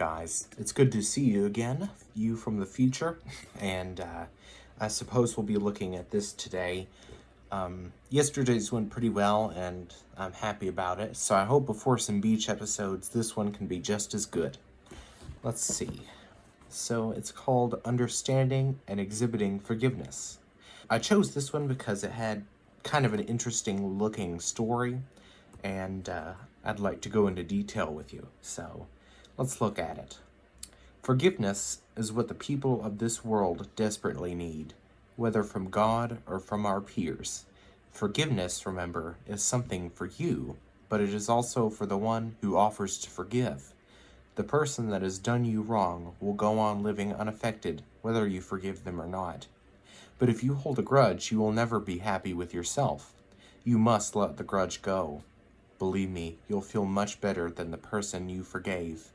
guys? It's good to see you again, you from the future, and I suppose we'll be looking at this today. Yesterday's went pretty well, and I'm happy about it, so I hope before some beach episodes, this one can be just as good. Let's see. So it's called Understanding and Exhibiting Forgiveness. I chose this one because it had kind of an interesting looking story, and I'd like to go into detail with you. So let's look at it. Forgiveness is what the people of this world desperately need, whether from God or from our peers. Forgiveness, remember, is something for you, but it is also for the one who offers to forgive. The person that has done you wrong will go on living unaffected, whether you forgive them or not. But if you hold a grudge, you will never be happy with yourself. You must let the grudge go. Believe me, you'll feel much better than the person you forgave.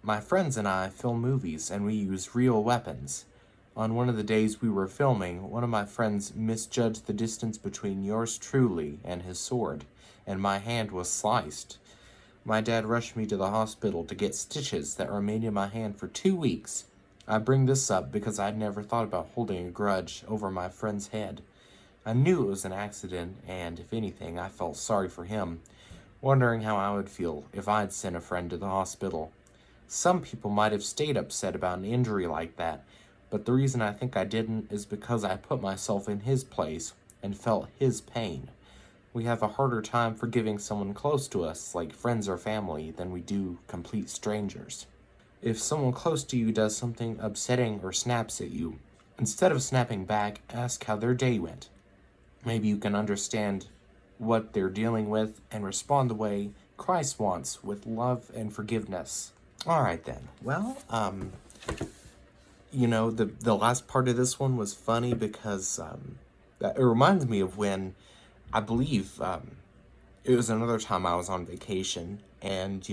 My friends and I film movies, and we use real weapons. On one of the days we were filming, one of my friends misjudged the distance between yours truly and his sword, and my hand was sliced. My dad rushed me to the hospital to get stitches that remained in my hand for 2 weeks. I bring this up because I'd never thought about holding a grudge over my friend's head. I knew it was an accident, and if anything, I felt sorry for him, wondering how I would feel if I'd sent a friend to the hospital. Some people might have stayed upset about an injury like that, but the reason I think I didn't is because I put myself in his place and felt his pain. We have a harder time forgiving someone close to us, like friends or family, than we do complete strangers. If someone close to you does something upsetting or snaps at you, instead of snapping back, ask how their day went. Maybe you can understand what they're dealing with and respond the way Christ wants, with love and forgiveness. All right then. Well, the last part of this one was funny because it reminds me of when I believe it was another time I was on vacation, and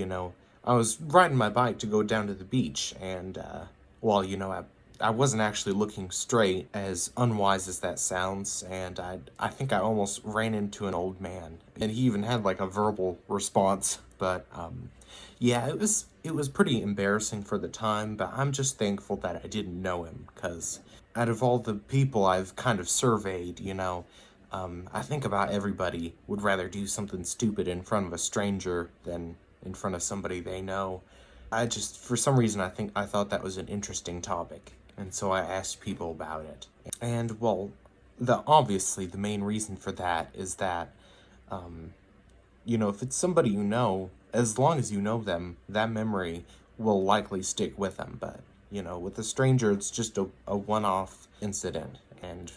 I was riding my bike to go down to the beach, and I wasn't actually looking straight, as unwise as that sounds, and I think I almost ran into an old man, and he even had like a verbal response. But yeah, it was pretty embarrassing for the time, but I'm just thankful that I didn't know him, because out of all the people I've kind of surveyed, I think about everybody would rather do something stupid in front of a stranger than in front of somebody they know. For some reason, I thought that was an interesting topic, and so I asked people about it. And, well, obviously the main reason for that is that, if it's somebody you know, as long as you know them, that memory will likely stick with them. But, with a stranger, it's just a one-off incident, and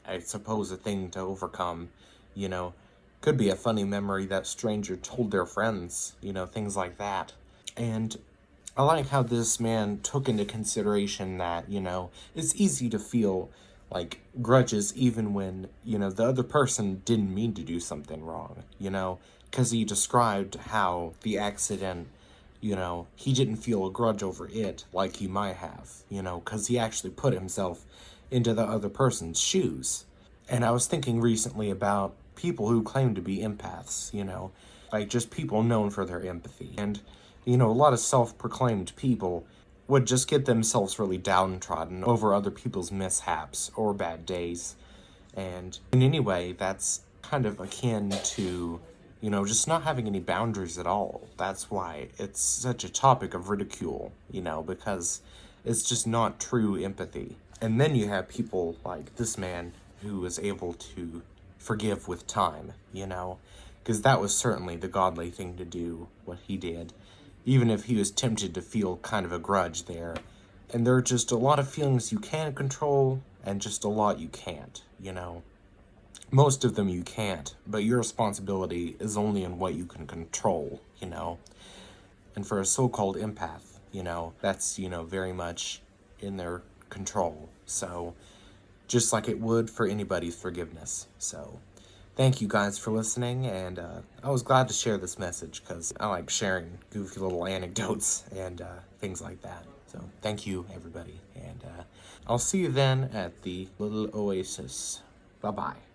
I suppose a thing to overcome. Could be a funny memory that stranger told their friends, things like that. And I like how this man took into consideration that, it's easy to feel like grudges even when, the other person didn't mean to do something wrong, because he described how the accident, he didn't feel a grudge over it like he might have, because he actually put himself into the other person's shoes. And I was thinking recently about people who claim to be empaths, like just people known for their empathy. And, a lot of self-proclaimed people would just get themselves really downtrodden over other people's mishaps or bad days. And in any way, that's kind of akin to, just not having any boundaries at all. That's why it's such a topic of ridicule, because it's just not true empathy. And then you have people like this man who was able to forgive with time, because that was certainly the godly thing to do, what he did, even if he was tempted to feel kind of a grudge there. And there are just a lot of feelings you can control, and just a lot you can't, Most of them you can't, but your responsibility is only in what you can control, And for a so-called empath, that's, very much in their control. So, just like it would for anybody's forgiveness. So, thank you guys for listening, and I was glad to share this message because I like sharing goofy little anecdotes and things like that. So, thank you, everybody, and I'll see you then at the little oasis. Bye-bye.